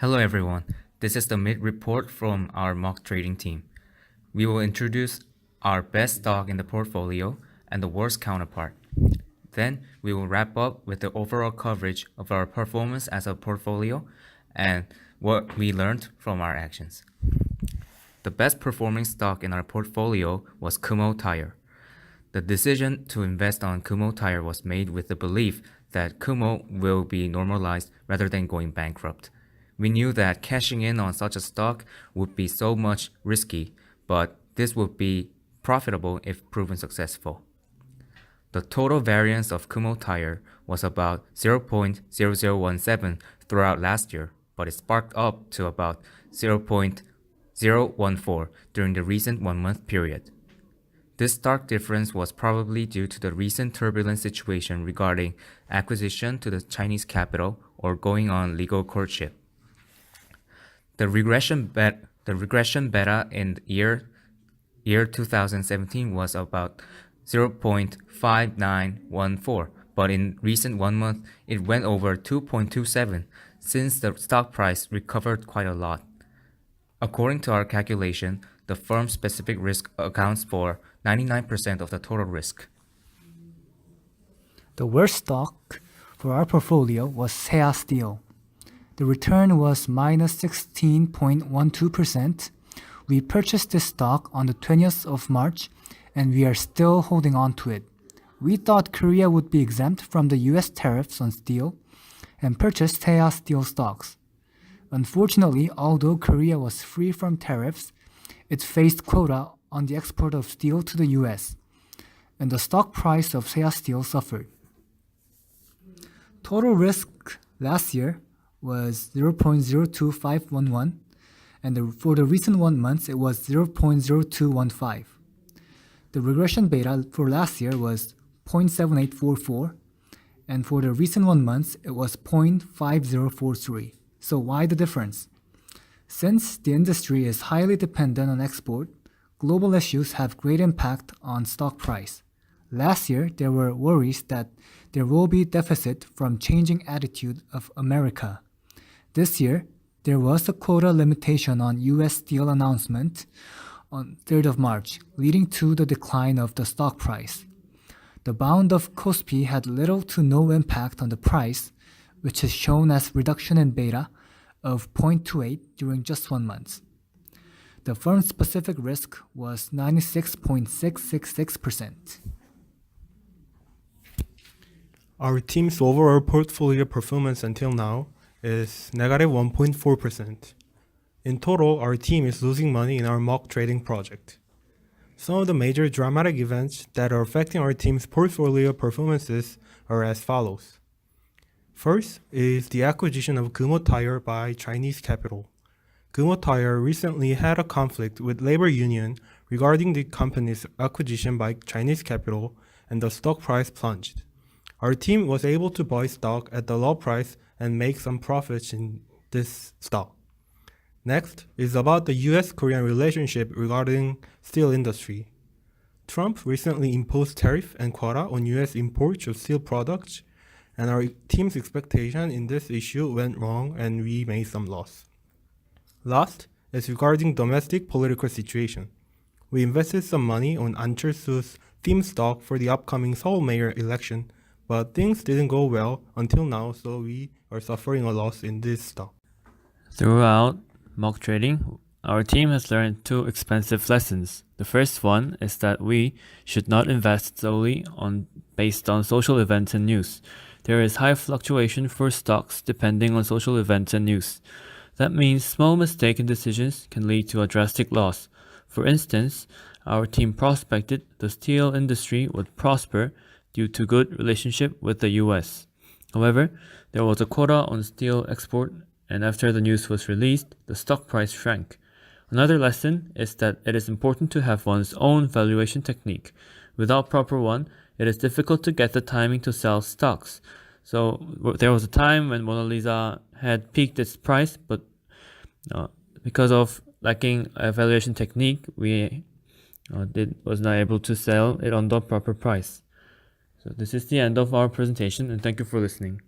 Hello everyone, this is the mid-report from our mock trading team. We will introduce our best stock in the portfolio and the worst counterpart. Then we will wrap up with the overall coverage of our performance as a portfolio and what we learned from our actions. The best performing stock in our portfolio was Kumho Tire. The decision to invest on Kumho Tire was made with the belief that Kumho will be normalized rather than going bankrupt. We knew that cashing in on such a stock would be so much risky, but this would be profitable if proven successful. The total variance of Kumho Tire was about 0.0017 throughout last year, but it sparked up to about 0.014 during the recent 1-month period. This stark difference was probably due to the recent turbulent situation regarding acquisition to the Chinese capital or going on legal courtship. The regression beta in year 2017 was about 0.5914, but in recent 1 month it went over 2.27 since the stock price recovered quite a lot. According to our calculation, the firm's specific risk accounts for 99% of the total risk. The worst stock for our portfolio was Seo Steel. The return was minus 16.12%. We purchased this stock on the 20th of March and we are still holding on to it. We thought Korea would be exempt from the US tariffs on steel and purchased Seo Steel stocks. Unfortunately, although Korea was free from tariffs, it faced quota on the export of steel to the US, and the stock price of Seo Steel suffered. Total risk last year was 0.02511, and for the recent 1 month it was 0.0215. The regression beta for last year was 0.7844, and for the recent 1 month it was 0.5043. So why the difference? Since the industry is highly dependent on export, global issues have great impact on stock price. Last year, there were worries that there will be deficit from changing attitude of America. This year, there was a quota limitation on US steel announcement on 3rd of March, leading to the decline of the stock price. The bound of KOSPI had little to no impact on the price, which is shown as reduction in beta of 0.28 during just 1 month. The firm's specific risk was 96.666%. Our team's overall portfolio performance until now is negative 1.4%. In total, our team is losing money in our mock trading project. Some of the major dramatic events that are affecting our team's portfolio performances are as follows. First is the acquisition of Kumho Tire by Chinese capital. Kumho Tire recently had a conflict with labor union regarding the company's acquisition by Chinese capital, and the stock price plunged. Our team was able to buy stock at the low price and make some profits in this stock. Next is about the US-Korean relationship regarding steel industry. Trump recently imposed tariff and quota on US imports of steel products, and our team's expectation in this issue went wrong and we made some loss. Last is regarding domestic political situation. We invested some money on Ahn Cheol-soo's theme stock for the upcoming Seoul mayor election, but things didn't go well until now, so we are suffering a loss in this stock. Throughout mock trading, our team has learned 2 expensive lessons. The first one is that we should not invest solely based on social events and news. There is high fluctuation for stocks depending on social events and news. That means small mistaken decisions can lead to a drastic loss. For instance, our team prospected the steel industry would prosper due to good relationship with the US. However, there was a quota on steel export, and after the news was released, the stock price shrank. Another lesson is that it is important to have one's own valuation technique. Without proper one, it is difficult to get the timing to sell stocks. So there was a time when Mona Lisa had peaked its price, but because of lacking a valuation technique, we was not able to sell it on the proper price. So this is the end of our presentation, and thank you for listening.